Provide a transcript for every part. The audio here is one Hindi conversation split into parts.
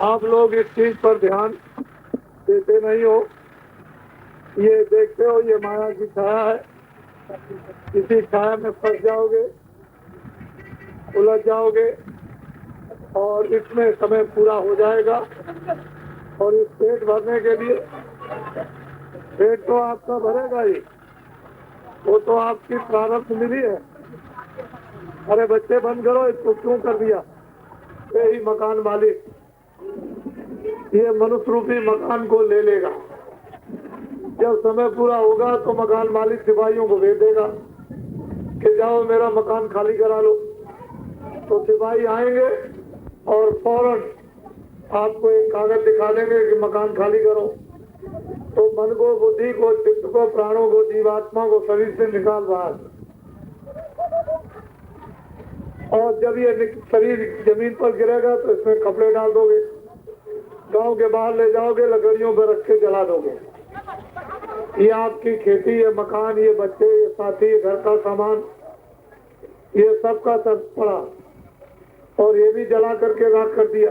आप लोग इस चीज पर ध्यान देते नहीं हो। ये देखते हो ये माया की छाया है, इसी छाया में फंस जाओगे, उलझ जाओगे और इसमें समय पूरा हो जाएगा। और इस पेट भरने के लिए, पेट तो आपका भरेगा ही, वो तो आपकी प्रारब्ध मिली है। अरे बच्चे बंद करो, इसको क्यों कर दिया? यही मकान मालिक ये मनुष्य रूपी मकान को ले लेगा। जब समय पूरा होगा तो मकान मालिक सिपाहियों को भेज देगा कि जाओ मेरा मकान खाली करा लो। तो सिपाही आएंगे और फौरन आपको एक कागज दिखा देंगे कि मकान खाली करो। तो मन को, बुद्धि को, चित्त को, प्राणों को, जीवात्मा को शरीर से निकाल बाहर। और जब ये शरीर जमीन पर गिरेगा तो इसमें कपड़े डाल दोगे, गांव के बाहर ले जाओगे, लकड़ियों पर रख के जला दोगे। ये आपकी खेती, ये मकान, ये बच्चे, ये साथी, ये घर का सामान, ये सबका सब पड़ा और ये भी जला करके राख कर दिया।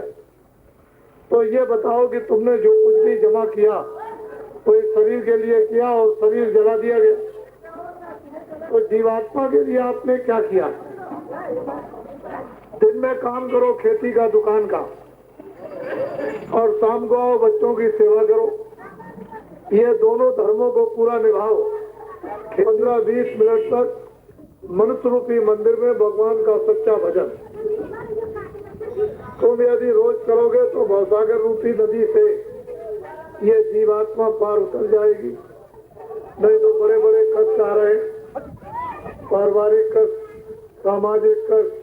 तो ये बताओ कि तुमने जो कुछ भी जमा किया तो इस शरीर के लिए किया और शरीर जला दिया गया। तो जीवात्मा के लिए आपने क्या किया? दिन में काम करो खेती का, दुकान का, और शाम को आओ बच्चों की सेवा करो। ये दोनों धर्मों को पूरा निभाओ। 15-20 मिनट तक मनुष्य रूपी मंदिर में भगवान का सच्चा भजन तुम यदि रोज करोगे तो भवसागर रूपी नदी से ये जीवात्मा पार उतर जाएगी। नहीं तो बड़े बड़े कष्ट आ रहे, पारिवारिक कष्ट, सामाजिक कष्ट,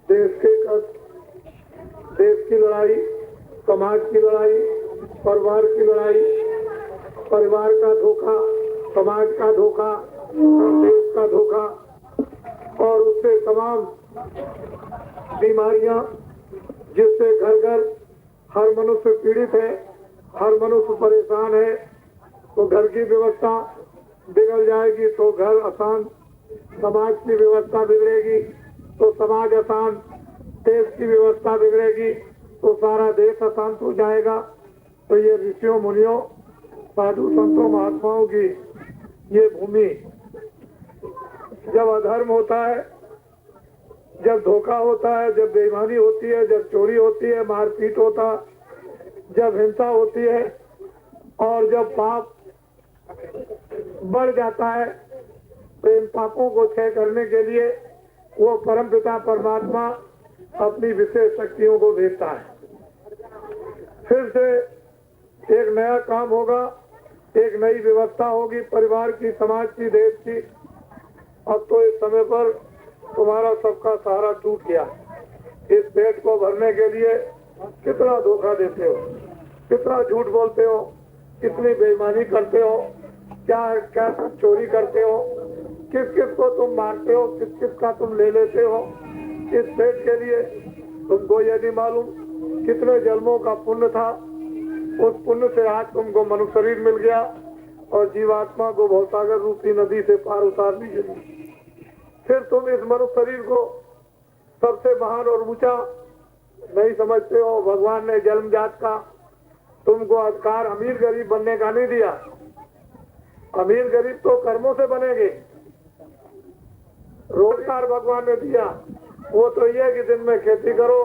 देश के कष्ट, देश की लड़ाई, समाज की लड़ाई, परिवार की लड़ाई, परिवार का धोखा, समाज का धोखा, देश का धोखा और उससे तमाम बीमारियां जिससे घर घर हर मनुष्य पीड़ित है, हर मनुष्य परेशान है। तो घर की व्यवस्था बिगड़ जाएगी तो घर अशांत, समाज की व्यवस्था बिगड़ेगी तो समाज अशांत, देश की व्यवस्था बिगड़ेगी तो सारा देश अशांत हो जाएगा। तो ये ऋषियों मुनियों, साधु संतों, महात्माओं की ये भूमि, जब अधर्म होता है, जब धोखा होता है, जब बेईमानी होती है, जब चोरी होती है, मारपीट होता, जब हिंसा होती है और जब पाप बढ़ जाता है, तो इन पापों को क्षय करने के लिए वो परमपिता परमात्मा अपनी विशेष शक्तियों को भेजता है। फिर से एक नया काम होगा, एक नई व्यवस्था होगी, परिवार की, समाज की, देश की। अब तो इस समय पर तुम्हारा सबका सहारा टूट गया। इस पेट को भरने के लिए कितना धोखा देते हो, कितना झूठ बोलते हो, कितनी बेईमानी करते हो, क्या क्या तुम चोरी करते हो, किस किस को तुम मारते हो, किस किस का तुम ले लेते हो इस पेट के लिए। तुमको ये नहीं मालूम कितने जन्मों का पुण्य था, उस पुण्य से आज तुमको मनुष्य शरीर मिल गया और जीवात्मा को भवसागर रूपी नदी से पार उतारने के लिए फिर तुम इस मनुष्य शरीर को सबसे महान और ऊंचा नहीं समझते हो। भगवान ने जन्मजात का तुमको अधिकार अमीर गरीब बनने का नहीं दिया। अमीर गरीब तो कर्मों से बनेंगे। रोजगार भगवान ने दिया, वो तो ये कि दिन में खेती करो,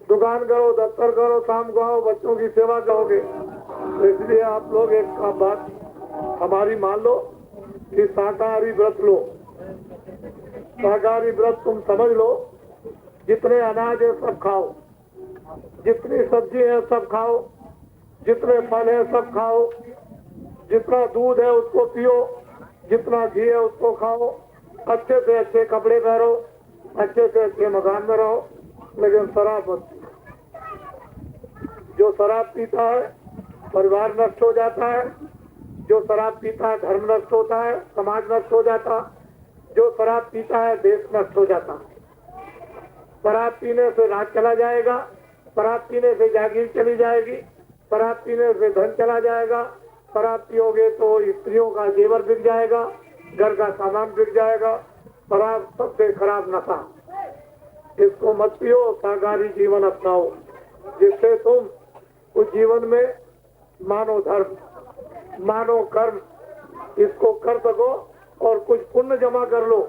दुकान करो, दफ्तर करो, शाम को आओ बच्चों की सेवा करोगे। तो इसलिए आप लोग एक बात हमारी मान लो कि शाकाहारी व्रत लो। शाकाहारी व्रत तुम समझ लो, जितने अनाज है सब खाओ, जितनी सब्जी है सब खाओ, जितने फल है सब खाओ, जितना दूध है उसको पियो, जितना घी है उसको खाओ, अच्छे से अच्छे कपड़े पहनो, अच्छे से अच्छे मकान में रहो, लेकिन शराब मत पियो। जो शराब पीता है परिवार नष्ट हो जाता है, जो शराब पीता है धर्म नष्ट होता है, समाज नष्ट हो जाता, जो शराब पीता है देश नष्ट हो जाता। शराब पीने से राज चला जाएगा, शराब पीने से जागीर चली जाएगी, शराब पीने से धन चला जाएगा, शराब पियोगे तो स्त्रियों का जेवर बिक जाएगा, घर का सामान बिक जाएगा। शराब सबसे खराब नशा, इसको मत पियो, शाकाहारी जीवन अपनाओ, जिससे तुम उस जीवन में मानो धर्म, मानो कर्म, इसको कर सको और कुछ पुण्य जमा कर लो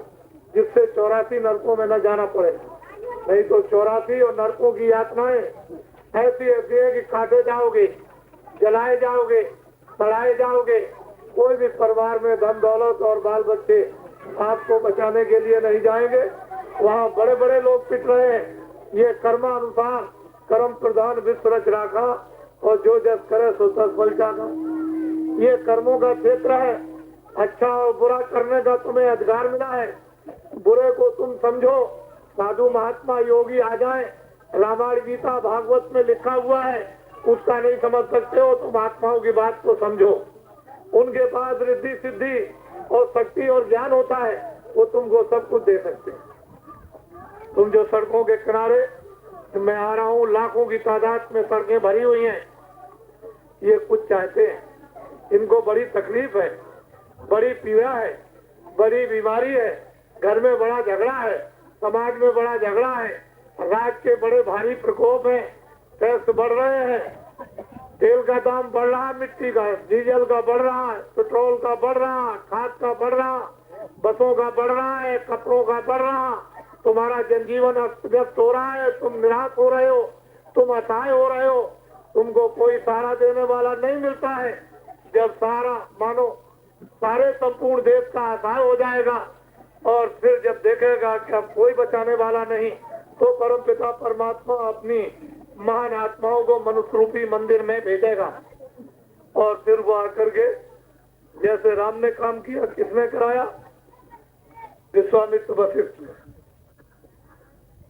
जिससे 84 नरकों में न जाना पड़े। नहीं तो 84 और नरकों की यातनाएं ऐसी ऐसी है कि काटे जाओगे, जलाए जाओगे, सड़ाए जाओगे। कोई भी परिवार में धन दौलत और बाल बच्चे आपको बचाने के लिए नहीं जाएंगे। वहाँ बड़े बड़े लोग पिट रहे हैं। ये कर्मानुसार कर्म प्रधान विश्व रच राखा और जो जस करे सो तस फल चाखा। ये कर्मों का क्षेत्र है। अच्छा और बुरा करने का तुम्हें अधिकार मिला है। बुरे को तुम समझो, साधु महात्मा योगी आ जाए, रामायण गीता भागवत में लिखा हुआ है, उसका नहीं समझ सकते हो तो महात्माओं की बात को समझो। उनके पास रिद्धि सिद्धि और शक्ति और ज्ञान होता है, वो तुमको सब कुछ दे सकते हैं। तुम जो सड़कों के किनारे मैं आ रहा हूँ, लाखों की तादाद में सड़कें भरी हुई हैं, ये कुछ चाहते हैं। इनको बड़ी तकलीफ है, बड़ी पीड़ा है, बड़ी बीमारी है, घर में बड़ा झगड़ा है, समाज में बड़ा झगड़ा है, राज के बड़े भारी प्रकोप है, टैक्स बढ़ रहे हैं, तेल का दाम बढ़ रहा है, मिट्टी का, डीजल का बढ़ रहा है, पेट्रोल का बढ़ रहा, खाद का बढ़ रहा, बसों का बढ़ रहा है, कपड़ों का बढ़ रहा। तुम्हारा जनजीवन अस्त व्यस्त हो रहा है, तुम निराश हो रहे हो, तुम असहाय हो रहे हो, तुमको कोई सहारा देने वाला नहीं मिलता है। जब सारा मानो सारे संपूर्ण देश का असहाय हो जाएगा और फिर जब देखेगा कि अब कोई बचाने वाला नहीं, तो परम पिता परमात्मा अपनी महान आत्माओं को मनुष्य रूपी मंदिर में भेजेगा और फिर वो आकर के जैसे राम ने काम किया, किसने कराया? विश्वामित्र वशिष्ठ ने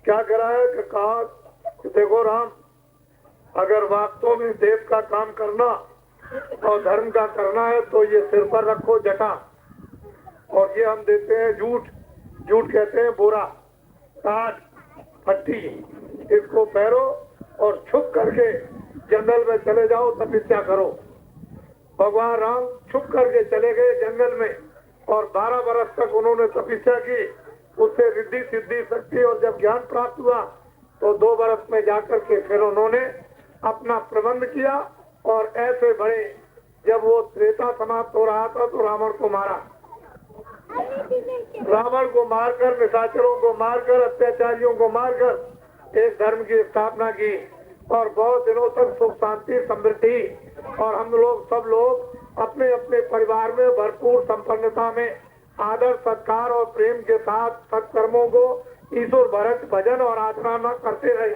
क्या कराया कि कहा कि देखो राम, अगर वास्तव में देश का काम करना और धर्म का करना है तो ये सिर पर रखो जटा, और ये हम देते हैं झूठ, झूठ कहते हैं बोरा, ताज, पट्टी, इसको पहनो और छुप करके जंगल में चले जाओ, तपस्या करो। भगवान राम छुप करके चले गए जंगल में और 12 वर्ष तक उन्होंने तपस्या की। उससे रिद्धि सिद्धि शक्ति और जब ज्ञान प्राप्त हुआ तो 2 वर्ष में जाकर के फिर उन्होंने अपना प्रबंध किया और ऐसे बड़े, जब वो त्रेता समाप्त हो रहा था तो रावण को मारा, रावण को मारकर, निशाचरों को मारकर, अत्याचारियों को मारकर एक धर्म की स्थापना की और बहुत दिनों तक सुख शांति समृद्धि और हम लोग सब लोग अपने अपने परिवार में भरपूर संपन्नता में आदर सत्कार और प्रेम के साथ सत्कर्मों को ईश्वर भरत भजन और आराधना करते रहे।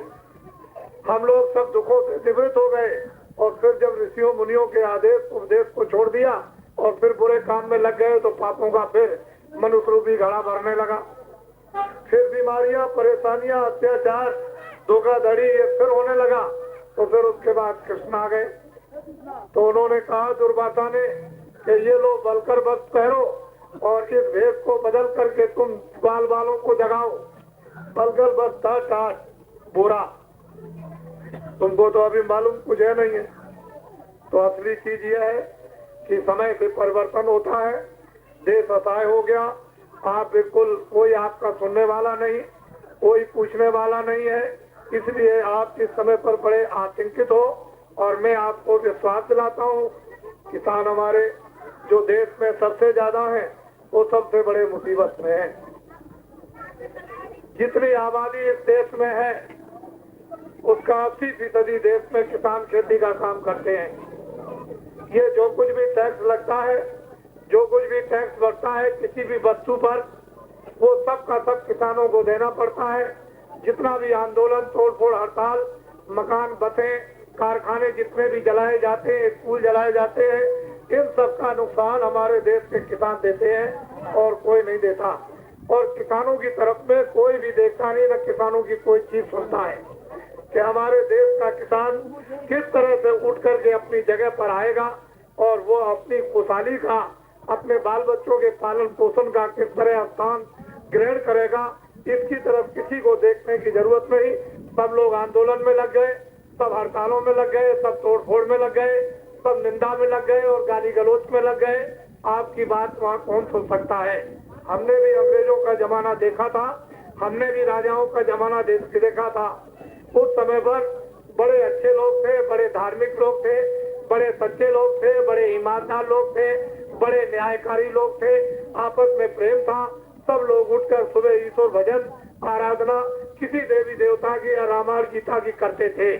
हम लोग सब दुखों से निवृत्त हो गए और फिर जब ऋषियों मुनियों के आदेश उपदेश को छोड़ दिया और फिर बुरे काम में लग गए तो पापों का फिर मनुष्य रूपी घड़ा भरने लगा। फिर बीमारियां, परेशानियां, अत्याचार, धोखाधड़ी ये फिर होने लगा। तो फिर उसके बाद कृष्ण आ गए तो उन्होंने कहा दुर्वासा ने कि ये लो बलकर वस्त्र पहनो और इस भेष को बदल करके तुम बाल बालों को जगाओ। बलकर वस्त्र था टाट बुरा, तुमको तो अभी मालूम कुछ है नहीं है। तो असली चीज यह है कि समय से परिवर्तन होता है, देश असहाय हो गया, आप बिल्कुल कोई आपका सुनने वाला नहीं, कोई पूछने वाला नहीं है, इसलिए आप इस समय पर बड़े आतंकित हो। और मैं आपको विश्वास दिलाता हूँ, किसान हमारे जो देश में सबसे ज्यादा है वो सबसे बड़े मुसीबत में है। जितनी आबादी इस देश में है उसका 80% देश में किसान खेती का काम करते हैं। ये जो कुछ भी टैक्स लगता है, जो कुछ भी टैक्स बढ़ता है किसी भी वस्तु पर, वो सब का सब किसानों को देना पड़ता है। जितना भी आंदोलन, तोड़फोड़, हड़ताल, मकान, बसें, कारखाने जितने भी जलाए जाते हैं, स्कूल जलाए जाते हैं, इन सब का नुकसान हमारे देश के किसान देते हैं और कोई नहीं देता। और किसानों की तरफ में कोई भी देखता नहीं, न किसानों की कोई चीज सुनता है कि हमारे देश का किसान किस तरह से उठ करके अपनी जगह पर आएगा और वो अपनी खुशहाली का, अपने बाल बच्चों के पालन पोषण का किस तरह स्थान ग्रहण करेगा। इसकी तरफ किसी को देखने की जरूरत नहीं। सब लोग आंदोलन में लग गए, सब हड़तालों में लग गए, सब तोड़फोड़ में लग गए, सब निंदा में लग गए और गाली गलौज में लग गए। आपकी बात वहाँ कौन सुन सकता है? हमने भी अंग्रेजों का जमाना देखा था, हमने भी राजाओं का जमाना देखा था। उस समय पर बड़े अच्छे लोग थे, बड़े धार्मिक लोग थे, बड़े सच्चे लोग थे, बड़े ईमानदार लोग थे, बड़े न्यायकारी लोग थे। आपस में प्रेम था। सब लोग उठकर सुबह ईश्वर भजन आराधना किसी देवी देवता की या रामायण गीता की करते थे।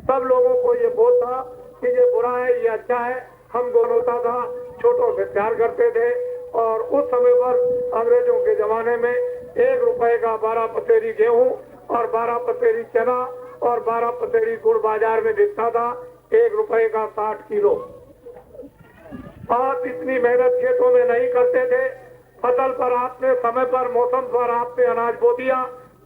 सब लोगों को ये बोध था कि ये बुरा है, ये अच्छा है। हमको होता था, छोटों से प्यार करते थे। और उस समय पर अंग्रेजों के जमाने में 1 रुपए का 12 पसेरी गेहूं और 12 पसेरी चना और 12 पसेरी गुड़ बाजार में बिकता था। 1 रुपए का 60 किलो। आप इतनी मेहनत खेतों में नहीं करते थे। फसल पर आपने समय पर मौसम पर आपने अनाज बो दिया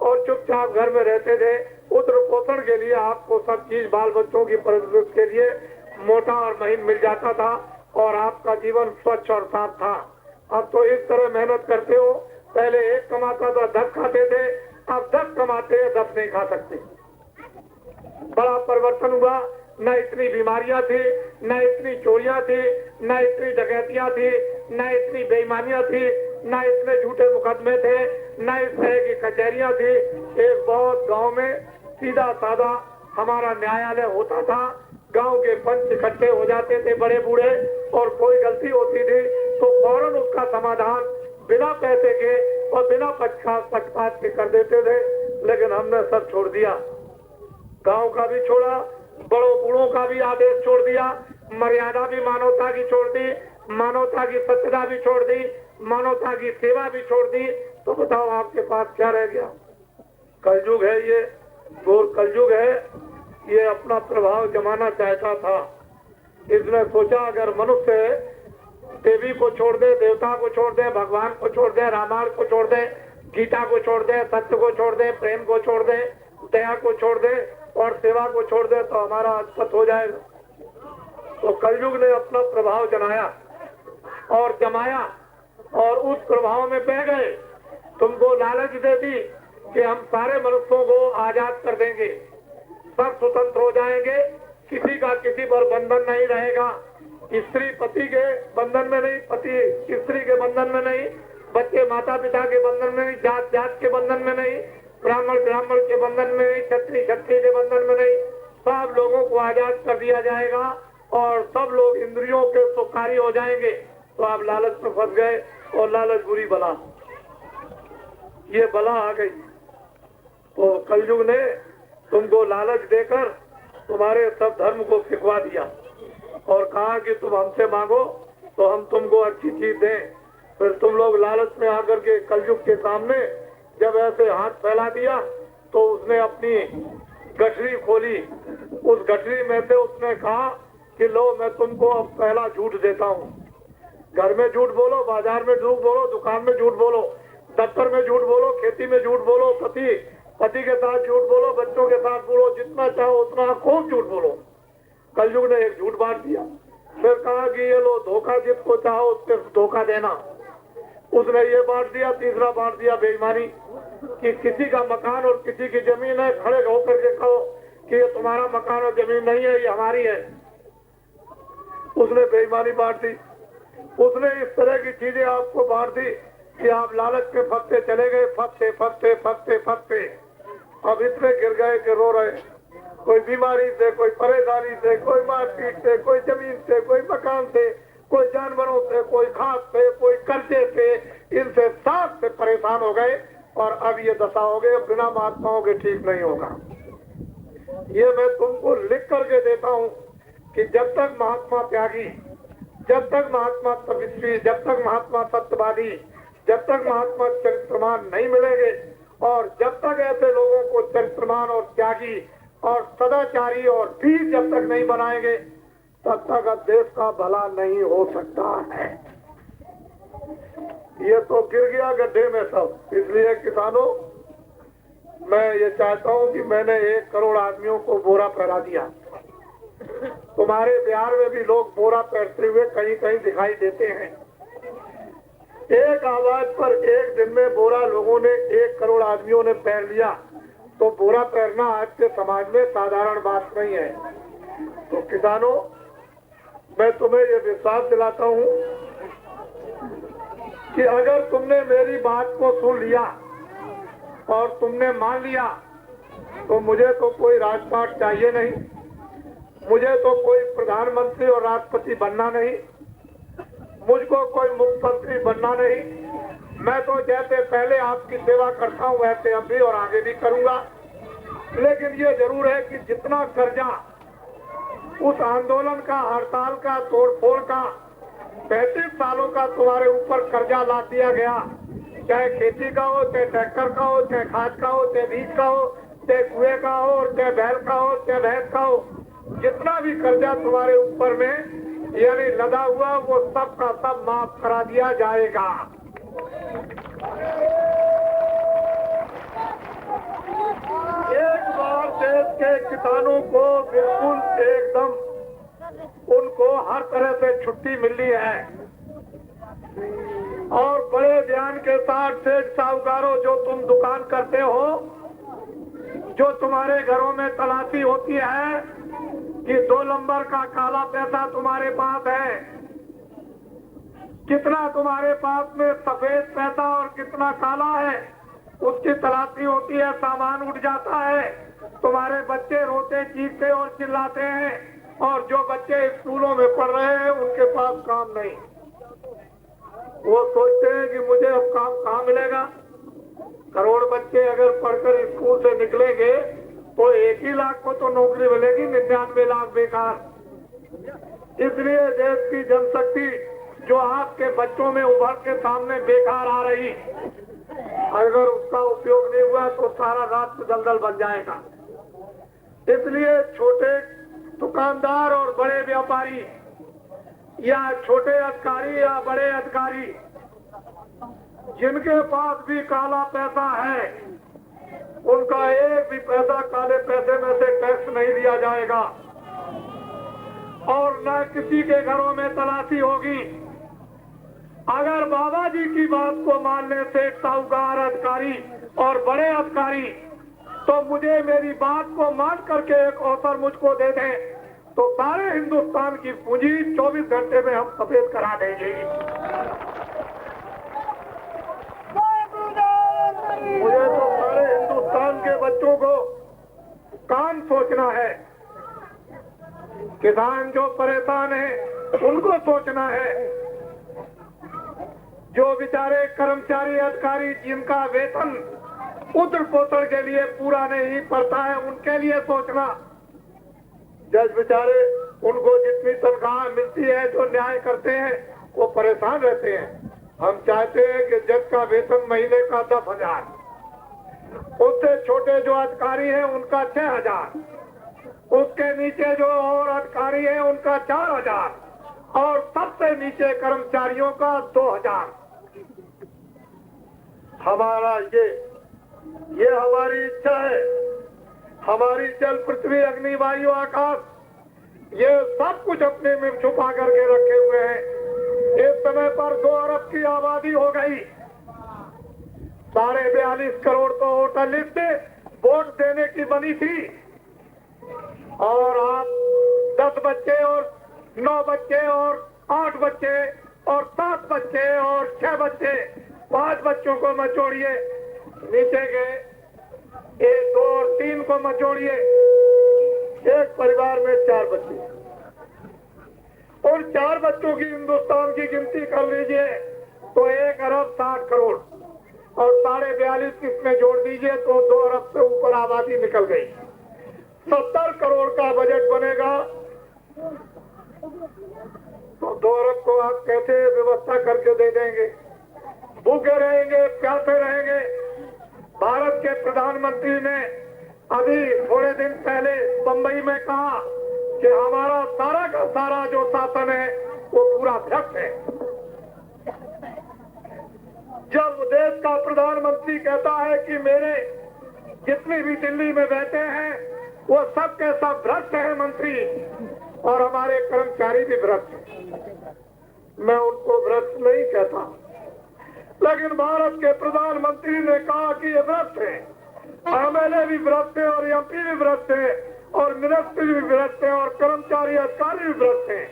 और चुपचाप घर में रहते थे। उत्र पोषण के लिए आपको सब चीज बाल बच्चों की परवरिश के लिए मोटा और महीन मिल जाता था और आपका जीवन स्वच्छ और साफ था। अब तो इस तरह मेहनत करते हो। पहले 1 कमाता था 10 खाते थे, अब 10 कमाते हैं 10 नहीं खा सकते। बड़ा परिवर्तन हुआ। न इतनी बीमारियां थी, न इतनी चोरियां थी, न इतनी डकैतियां थी, न इतनी बेईमानियां थी, न इतने झूठे मुकदमे थे, न इस तरह की कचहरियां थी। एक बहुत गांव में सीधा साधा हमारा न्यायालय होता था। गांव के पंच इकट्ठे हो जाते थे, बड़े बूढ़े, और कोई गलती होती थी तो फौरन उसका समाधान बिना पैसे के और बिना पक्षपात के कर देते थे। लेकिन हमने सब छोड़ दिया। गांव का भी छोड़ा, बड़ों बूढ़ों का भी आदेश छोड़ दिया, मर्यादा भी मानवता की छोड़ दी, मानवता की सत्यता भी छोड़ दी, मानवता की सेवा भी छोड़ दी। तो बताओ आपके पास क्या रह गया? कलयुग है, ये घोर कलयुग है। ये अपना प्रभाव जमाना चाहता था। इसने सोचा अगर मनुष्य देवी को छोड़ दे, देवता को छोड़ दे, भगवान को छोड़ दे, रामायण को छोड़ दे, गीता को छोड़ दे, सत्य को छोड़ दे, प्रेम को छोड़ दे, दया को छोड़ दे और सेवा को छोड़ दे तो हमारा अस्पत हो जाएगा। तो कलयुग ने अपना प्रभाव जमाया और जमाया और उस प्रभाव में बह गए। तुमको लालच दे दी कि हम सारे मनुष्यों को आजाद कर देंगे, सब स्वतंत्र हो जाएंगे, किसी का किसी पर बंधन नहीं रहेगा। स्त्री पति के बंधन में नहीं, पति स्त्री के बंधन में नहीं, बच्चे माता पिता के बंधन में नहीं, जात जात के बंधन में नहीं, ब्राह्मण ब्राह्मण के बंधन में नहीं, क्षत्रिय क्षत्रिय के बंधन में नहीं। सब लोगों को आजाद कर दिया जाएगा और सब लोग इंद्रियों के सुखारी हो जाएंगे। तो आप लालच में फंस गए और लालच बुरी बला, ये बला आ गई। तो कलयुग ने तुमको लालच देकर तुम्हारे सब धर्म को फिकवा दिया और कहा कि तुम हमसे मांगो तो हम तुमको अच्छी चीज दें। फिर तुम लोग लालच में आकर के कलयुग के सामने जब ऐसे हाथ फैला दिया तो उसने अपनी गठरी खोली। उस गठरी में से उसने कहा कि लो मैं तुमको अब पहला झूठ देता हूँ। घर में झूठ बोलो, बाजार में झूठ बोलो, दुकान में झूठ बोलो, दफ्तर में झूठ बोलो, खेती में झूठ बोलो, पति के साथ झूठ बोलो, बच्चों के साथ बोलो, जितना चाहो उतना खूब झूठ बोलो। कलयुग ने एक झूठ बांट दिया। फिर कहा कि ये लो धोखा, जिसको चाहो उससे धोखा देना। उसने ये बांट दिया। तीसरा बांट दिया बेईमानी, कि किसी का मकान और किसी की जमीन है, खड़े होकर के कहो कि ये तुम्हारा मकान और जमीन नहीं है, ये हमारी है। उसने बेईमानी बांट दी। उसने इस तरह की चीजें आपको बांट दी कि आप लालच में फंसते चले गए, फंसते फंसते फंसते फंसते अब इतने गिर गए कि रो रहे। कोई बीमारी से, कोई परेशानी से, कोई मारपीट से, कोई जमीन से, कोई मकान से, कोई जानवरों से, कोई खाद से, कोई कर्जे से, इनसे साथ से परेशान हो गए। और अब ये दशा हो गई, बिना महात्माओं के ठीक नहीं होगा। ये मैं तुमको लिख करके देता हूँ कि जब तक महात्मा त्यागी, जब तक महात्मा तपस्वी, जब तक महात्मा सत्यवादी, जब तक महात्मा चरित्रमान नहीं मिलेंगे और जब तक ऐसे लोगों को चरित्रमान और त्यागी और सदाचारी और वीर जब तक नहीं बनाएंगे तब तक देश का भला नहीं हो सकता है। ये तो गिर गया गड्ढे में सब। इसलिए किसानों, मैं ये चाहता हूँ कि मैंने 1 करोड़ आदमियों को बोरा पहरा दिया। तुम्हारे बिहार में भी लोग बोरा पहनते हुए कहीं कहीं दिखाई देते हैं। एक आवाज पर एक दिन में बोरा लोगों ने 1 करोड़ आदमियों ने पहन लिया। तो बोरा पहनना आज के समाज में साधारण बात नहीं है। तो किसानों, मैं तुम्हें ये विश्वास दिलाता हूँ कि अगर तुमने मेरी बात को सुन लिया और तुमने मान लिया तो मुझे तो कोई राजपाट चाहिए नहीं, मुझे तो कोई प्रधानमंत्री और राष्ट्रपति बनना नहीं, मुझको कोई मुख्यमंत्री बनना नहीं। मैं तो जैसे पहले आपकी सेवा करता हूँ वैसे अब भी और आगे भी करूंगा। लेकिन ये जरूर है कि जितना कर्जा उस आंदोलन का, हड़ताल का, तोड़फोड़ का, 35 सालों का तुम्हारे ऊपर कर्जा ला दिया गया, चाहे खेती का हो, चाहे ट्रैक्टर का हो, चाहे खाद का हो, चाहे बीज का हो, चाहे कुएं का हो, और चाहे बैल का हो, चाहे भैंस का हो, जितना भी कर्जा तुम्हारे ऊपर में यानी लदा हुआ वो सब का सब माफ करा दिया जाएगा। एक बार देश के किसानों को बिल्कुल एकदम उनको हर तरह से छुट्टी मिली है और बड़े ध्यान के साथ सेठ साहूकारों जो तुम दुकान करते हो, जो तुम्हारे घरों में तलाशी होती है कि 2 नंबर का काला पैसा तुम्हारे पास है, कितना तुम्हारे पास में सफेद पैसा और कितना काला है, उसकी तलाशी होती है। सामान उठ जाता है, तुम्हारे बच्चे रोते चीखते और चिल्लाते हैं, और जो बच्चे स्कूलों में पढ़ रहे हैं उनके पास काम नहीं। वो सोचते हैं कि मुझे अब काम कहाँ मिलेगा। करोड़ बच्चे अगर पढ़कर स्कूल से निकलेंगे तो 1 ही लाख को तो नौकरी मिलेगी, 99 लाख बेकार। इसलिए देश की जनशक्ति जो आपके बच्चों में उभर के सामने बेकार आ रही, अगर उसका उपयोग नहीं हुआ तो सारा राष्ट्र दलदल बन जाएगा। इसलिए छोटे दुकानदार और बड़े व्यापारी या छोटे अधिकारी या बड़े अधिकारी जिनके पास भी काला पैसा है, उनका एक भी पैसा काले पैसे में से टैक्स नहीं दिया जाएगा और न किसी के घरों में तलाशी होगी। अगर बाबा जी की बात को मानने से साहूकार अधिकारी और बड़े अधिकारी तो मुझे मेरी बात को मान करके एक अवसर मुझको दे दें तो सारे हिंदुस्तान की पूंजी 24 घंटे में हम सफेद करा देंगे। मुझे तो सारे हिंदुस्तान के बच्चों को काम सोचना है, किसान जो परेशान है उनको सोचना है, जो बेचारे कर्मचारी अधिकारी जिनका वेतन उद्र पोषण के लिए पूरा नहीं पड़ता है उनके लिए सोचना। जज बेचारे उनको जितनी तनख्वाह मिलती है जो न्याय करते हैं वो परेशान रहते हैं। हम चाहते हैं कि जज का वेतन महीने का 10,000, उससे छोटे जो अधिकारी हैं उनका 6,000, उसके नीचे जो और अधिकारी हैं उनका 4,000 और सबसे नीचे कर्मचारियों का 2,000। हमारा ये हमारी इच्छा है। हमारी जल, पृथ्वी, अग्नि, वायु, आकाश ये सब कुछ अपने में छुपा करके रखे हुए हैं। इस समय पर 2 अरब की आबादी हो गई, 42 करोड़ तो वोटर लिस्ट वोट देने की बनी थी और आप 10 बच्चे और 9 बच्चे और 8 बच्चे और 7 बच्चे और 6 बच्चे, 5 बच्चों को मत जोड़िए, नीचे के 1, 2 और 3 को मत जोड़िए, एक परिवार में 4 बच्चे, और 4 बच्चों की हिंदुस्तान की गिनती कर लीजिए तो 1 अरब 60 करोड़ और 42.5 इसमें जोड़ दीजिए तो 2 अरब से ऊपर आबादी निकल गई। 70 करोड़ का बजट बनेगा तो 2 अरब को आप कैसे व्यवस्था करके दे देंगे? भूखे रहेंगे, प्यासे रहेंगे। भारत के प्रधानमंत्री ने अभी थोड़े दिन पहले बंबई में कहा कि हमारा सारा का सारा जो शासन है वो पूरा भ्रष्ट है। जब देश का प्रधानमंत्री कहता है कि मेरे जितने भी दिल्ली में बैठे हैं वो सब के सब भ्रष्ट है मंत्री और हमारे कर्मचारी भी भ्रष्ट हैं, मैं उनको भ्रष्ट नहीं कहता, लेकिन भारत के प्रधानमंत्री ने कहा कि ये भ्रष्ट है, एमएलए भी भ्रष्ट है और एमपी भी भ्रष्ट है और मिनिस्टर भी भ्रष्ट है और कर्मचारी अधिकारी भी भ्रष्ट है।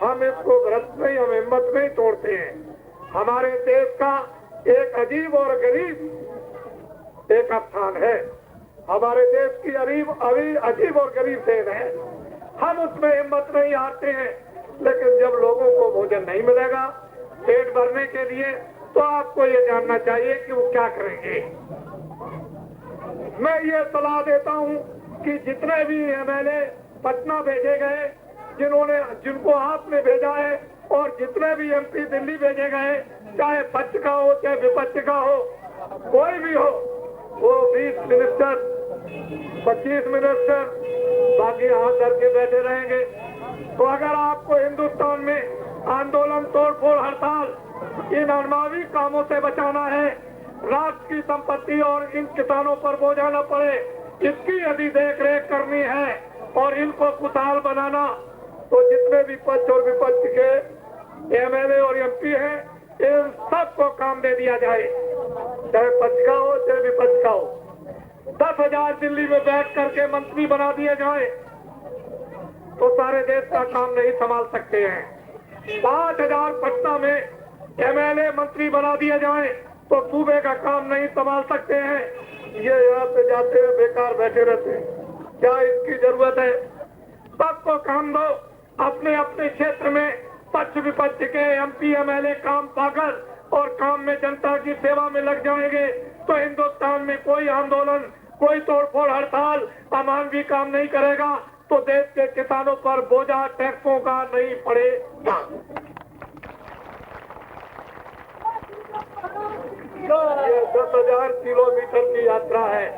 हम इसको भ्रष्ट नहीं, हम हिम्मत नहीं तोड़ते हैं। हमारे देश का एक अजीब और गरीब एक स्थान है हमारे देश की अभी अजीब और गरीब देन है। हम उसमें हिम्मत नहीं हारते हैं, लेकिन जब लोगों को भोजन नहीं मिलेगा पेट भरने के लिए, तो आपको ये जानना चाहिए कि वो क्या करेंगे। मैं ये सलाह देता हूँ कि जितने भी एमएलए पटना भेजे गए, जिनको आपने भेजा है, और जितने भी एमपी दिल्ली भेजे गए, चाहे पक्ष का हो चाहे विपक्ष का हो, कोई भी हो, वो 20 मिनिस्टर 25 मिनिस्टर बाकी हाथ धर के बैठे रहेंगे। तो अगर आपको हिंदुस्तान में आंदोलन, तोड़फोड़, हड़ताल, इन अनमावी कामों से बचाना है, राष्ट्र की संपत्ति और इन किसानों पर बोझा न पड़े, इसकी यदि देख रेख करनी है और इनको खुशहाल बनाना, तो जितने भी पक्ष और विपक्ष के एमएलए और एमपी हैं, इन सबको काम दे दिया जाए, चाहे पक्ष का हो चाहे विपक्ष का हो। 10,000 दिल्ली में बैठ करके मंत्री बना दिए जाए तो सारे देश का काम नहीं संभाल सकते हैं। 5,000 पटना में एमएलए मंत्री बना दिए जाए तो सूबे का काम नहीं संभाल सकते हैं। ये यहाँ से जाते हैं बेकार बैठे रहते हैं, क्या इसकी जरूरत है? सबको काम दो। अपने अपने क्षेत्र में पक्ष विपक्ष के एमपी एमएलए काम पाकर और काम में जनता की सेवा में लग जाएंगे तो हिंदुस्तान में कोई आंदोलन, कोई तोड़फोड़, हड़ताल, अमानवीय काम नहीं करेगा, तो देश के किसानों पर बोझा टैक्सों का नहीं पड़ेगा। ये 10,000 किलोमीटर की यात्रा है,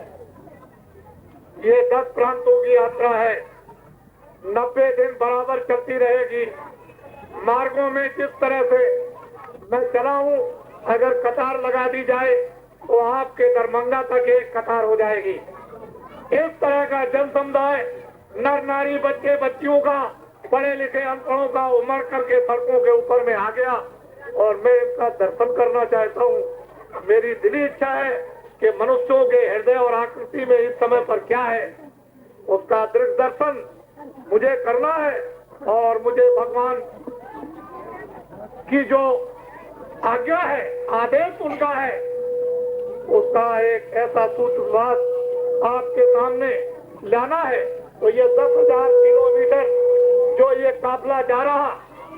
ये 10 प्रांतों की यात्रा है, 90 दिन बराबर चलती रहेगी। मार्गों में जिस तरह से मैं चला हूँ, अगर कतार लगा दी जाए तो आपके दरभंगा तक एक कतार हो जाएगी। इस तरह का जन समुदाय, नर नारी, बच्चे बच्चियों का, पढ़े लिखे अनपढ़ों का उमड़ करके सड़कों के ऊपर में आ गया और मैं इनका दर्शन करना चाहता हूँ। मेरी दिली इच्छा है कि मनुष्यों के हृदय और आकृति में इस समय पर क्या है, उसका दृढ़ दर्शन मुझे करना है और मुझे भगवान की जो आज्ञा है, आदेश उनका है, उसका एक ऐसा सूत्रवाद आपके सामने लाना है। तो ये 10,000 किलोमीटर जो ये काफिला जा रहा,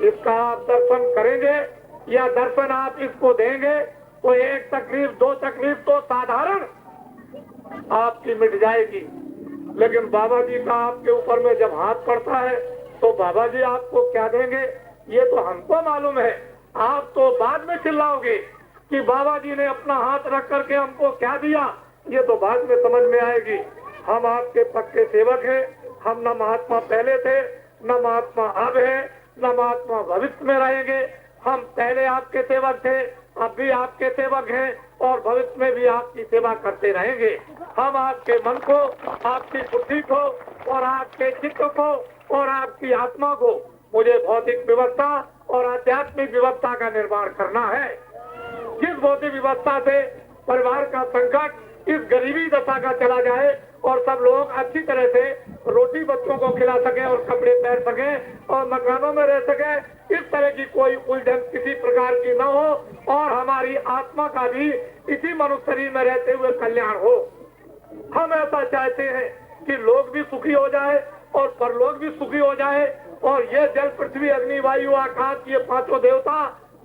इसका आप दर्शन करेंगे या दर्शन आप इसको देंगे तो एक तकलीफ, दो तकलीफ तो साधारण आपकी मिट जाएगी, लेकिन बाबा जी का आपके ऊपर में जब हाथ पड़ता है तो बाबा जी आपको क्या देंगे ये तो हमको मालूम है। आप तो बाद में चिल्लाओगे कि बाबा जी ने अपना हाथ रख करके हमको क्या दिया, ये तो बाद में समझ में आएगी। हम आपके पक्के सेवक हैं, हम न महात्मा पहले थे, न महात्मा अब है, न महात्मा भविष्य में रहेंगे। हम पहले आपके सेवक थे, अब भी आपके सेवक हैं और भविष्य में भी आपकी सेवा करते रहेंगे। हम आपके मन को, आपकी बुद्धि को और आपके चित्त को और आपकी आत्मा को, मुझे भौतिक व्यवस्था और आध्यात्मिक व्यवस्था का निर्माण करना है। जिस भौतिक व्यवस्था से परिवार का संकट इस गरीबी दशा का चला जाए और सब लोग अच्छी तरह से रोटी बच्चों को खिला सके और कपड़े पहन सके और मकानों में रह सके, इस तरह की कोई उलझन किसी प्रकार की न हो और हमारी आत्मा का भी इसी मनुष्य शरीर में रहते हुए कल्याण हो। हम ऐसा चाहते हैं कि लोग भी सुखी हो जाए और परलोक भी सुखी हो जाए और ये जल, पृथ्वी, अग्नि, वायु, आकाश, ये पांचों देवता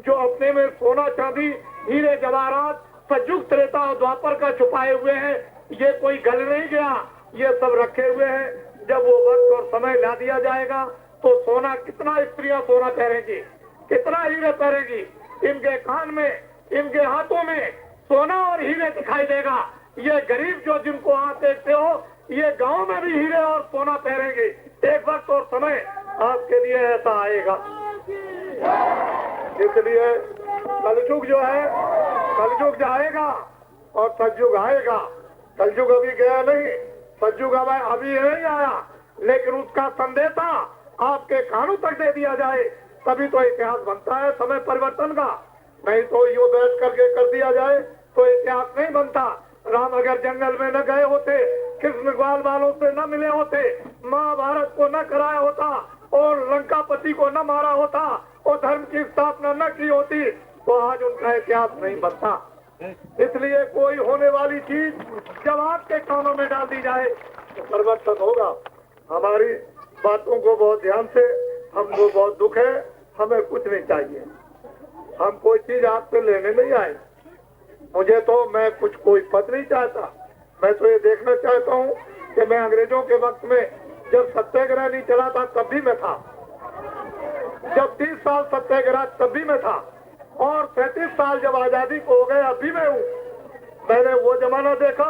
जो अपने में सोना, चांदी, हीरे, जवाहरात, सतयुग, त्रेता और द्वापर का छुपाए हुए हैं, ये कोई गल नहीं गया, ये सब रखे हुए हैं। जब वो वक्त और समय ला दिया जाएगा तो सोना, कितना स्त्रियां सोना पहनेंगी, कितना हीरे पहनेंगी, इनके कान में, इनके हाथों में सोना और हीरे दिखाई देगा। ये गरीब जो जिनको आप देखते हो, ये गांव में भी हीरे और सोना पहनेंगे। एक वक्त और समय आपके लिए ऐसा आएगा। इसलिए कलयुग जो है, कलयुग जाएगा और सतयुग आएगा। कलयुग अभी गया नहीं, सतयुग अभी नहीं आया, लेकिन उसका संदेशा आपके कानों तक दे दिया जाए तभी तो इतिहास बनता है समय परिवर्तन का। नहीं तो यूं बैठ करके कर दिया जाए तो इतिहास नहीं बनता। राम अगर जंगल में न गए होते, कृष्ण ग्वाल वालों से न मिले होते, महाभारत को न कराया होता और लंकापति को न मारा होता और धर्म की स्थापना न की होती तो आज उनका इतिहास नहीं बनता। इसलिए कोई होने वाली चीज जब आपके कानों में डाल दी जाए तो परिवर्तन होगा। हमारी बातों को बहुत ध्यान से, हमको बहुत दुख है, हमें कुछ नहीं चाहिए, हम कोई चीज आपसे लेने नहीं आए। मुझे तो मैं कुछ कोई पद नहीं चाहता, मैं तो ये देखना चाहता हूँ कि मैं अंग्रेजों के वक्त में जब सत्याग्रह नहीं चला था तब भी मैं था, जब 30 साल सत्याग्रह तब भी मैं था, और 35 साल जब आजादी को हो गए अभी मैं हूँ। मैंने वो जमाना देखा,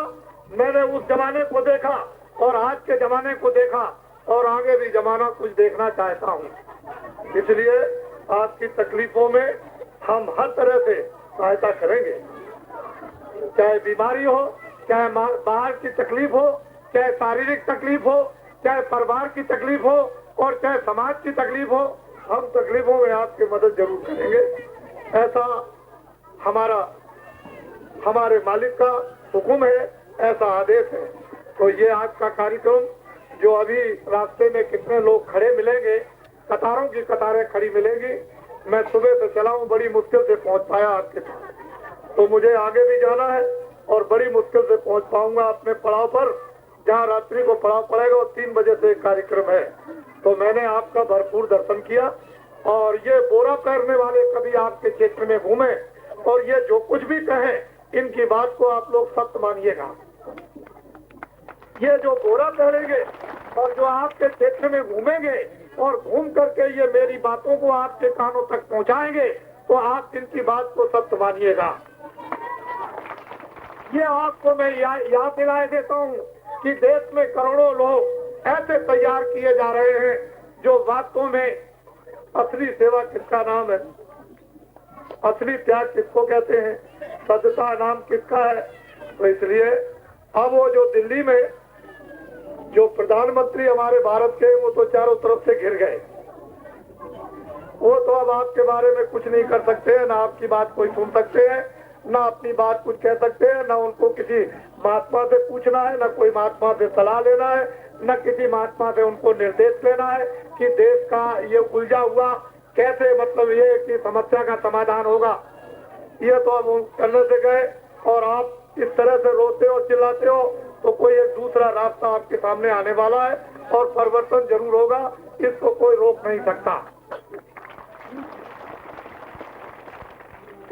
मैंने उस जमाने को देखा और आज के जमाने को देखा और आगे भी जमाना कुछ देखना चाहता हूँ। इसलिए आपकी तकलीफों में हम हर तरह से सहायता करेंगे, चाहे बीमारी हो, चाहे बाहर की तकलीफ हो, चाहे शारीरिक तकलीफ हो, चाहे परिवार की तकलीफ हो और चाहे समाज की तकलीफ हो, हम तकलीफों में आपकी मदद जरूर करेंगे। ऐसा हमारे मालिक का हुक्म है, ऐसा आदेश है। तो ये आज का कार्यक्रम जो अभी रास्ते में कितने लोग खड़े मिलेंगे, कतारों की कतारें खड़ी मिलेंगी। मैं सुबह से चला हूँ, बड़ी मुश्किल से पहुँच पाया आपके पास, तो मुझे आगे भी जाना है और बड़ी मुश्किल से पहुँच पाऊंगा अपने पड़ाव पर, जहाँ रात्रि को पड़ाव पड़ेगा और 3 बजे से कार्यक्रम है। तो मैंने आपका भरपूर दर्शन किया और ये बोरा करने वाले कभी आपके क्षेत्र में घूमे और ये जो कुछ भी कहें इनकी बात को आप लोग सत्य मानिएगा। ये जो बोरा करेंगे और जो आपके क्षेत्र में घूमेंगे और घूम करके ये मेरी बातों को आपके कानों तक पहुंचाएंगे तो आप इनकी बात को सत्य मानिएगा। ये आपको मैं याद दिलाए देता हूँ कि देश में करोड़ों लोग ऐसे तैयार किए जा रहे हैं जो वास्तव में असली सेवा किसका नाम है, असली त्याग किसको कहते हैं, सत्यता नाम किसका है। तो इसलिए अब वो जो दिल्ली में जो प्रधानमंत्री हमारे भारत के, वो तो चारों तरफ से घिर गए, वो तो अब आपके बारे में कुछ नहीं कर सकते हैं, ना आपकी बात कोई सुन सकते हैं, ना अपनी बात कुछ कह सकते हैं, ना उनको किसी महात्मा से पूछना है, ना कोई महात्मा से सलाह लेना है, न किसी महात्मा से उनको निर्देश लेना है कि देश का ये उलझा हुआ कैसे, मतलब ये कि समस्या का समाधान होगा। ये तो अब करने से गए और आप इस तरह से रोते हो, चिल्लाते हो, तो कोई एक दूसरा रास्ता आपके सामने आने वाला है और परिवर्तन जरूर होगा, इसको कोई रोक नहीं सकता।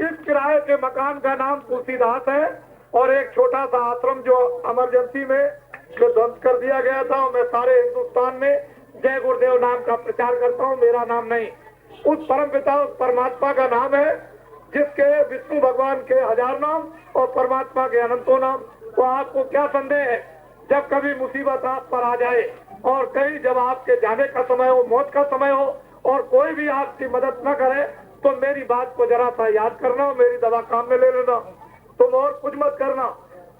इस किराए के मकान का नाम तुलसीदास है और एक छोटा सा आश्रम जो इमरजेंसी में जो ध्वंस कर दिया गया था, मैं सारे हिंदुस्तान में जय गुरुदेव नाम का प्रचार करता हूँ, मेरा नाम नहीं, उस परमपिता उस परमात्मा का नाम है जिसके विष्णु भगवान के 1000 नाम और परमात्मा के अनंतों नाम। तो आपको क्या संदेह है, जब कभी मुसीबत आप पर आ जाए और कहीं जब आपके जाने का समय हो, मौत का समय हो और कोई भी आपकी मदद न करे, तो मेरी बात को जरा सा याद करना, मेरी दवा काम में ले लेना, तुम और कुछ मत करना।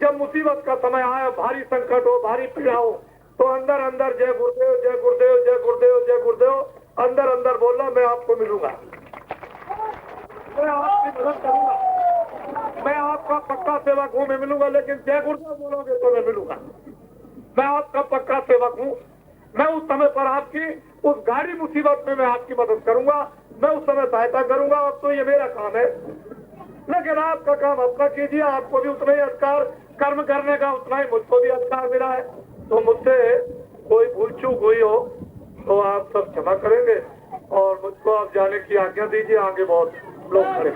जब मुसीबत का समय आए, भारी संकट हो, भारी पीड़ा हो, तो अंदर अंदर जय गुरुदेव जय गुरुदेव जय गुरुदेव जय गुरुदेव अंदर अंदर बोलना, मैं आपको मिलूंगा, मैं आपकी मदद करूंगा, मैं आपका पक्का सेवक हूँ, मैं मिलूंगा। लेकिन जय गुरुदेव बोलोगे तो मैं मिलूंगा, मैं आपका पक्का सेवक हूँ। मैं उस समय पर आपकी उस गाड़ी मुसीबत में मैं आपकी मदद करूंगा, मैं उस समय सहायता करूंगा। अब तो ये मेरा काम है, लेकिन आपका काम अपना कीजिए। आपको भी उतना ही अधिकार कर्म करने का, उतना ही मुझको भी अधिकार मिला है। तो मुझसे कोई भूल चूक हुई हो तो आप सब क्षमा करेंगे और मुझको आप जाने की आज्ञा दीजिए, आगे बहुत लोग खड़े।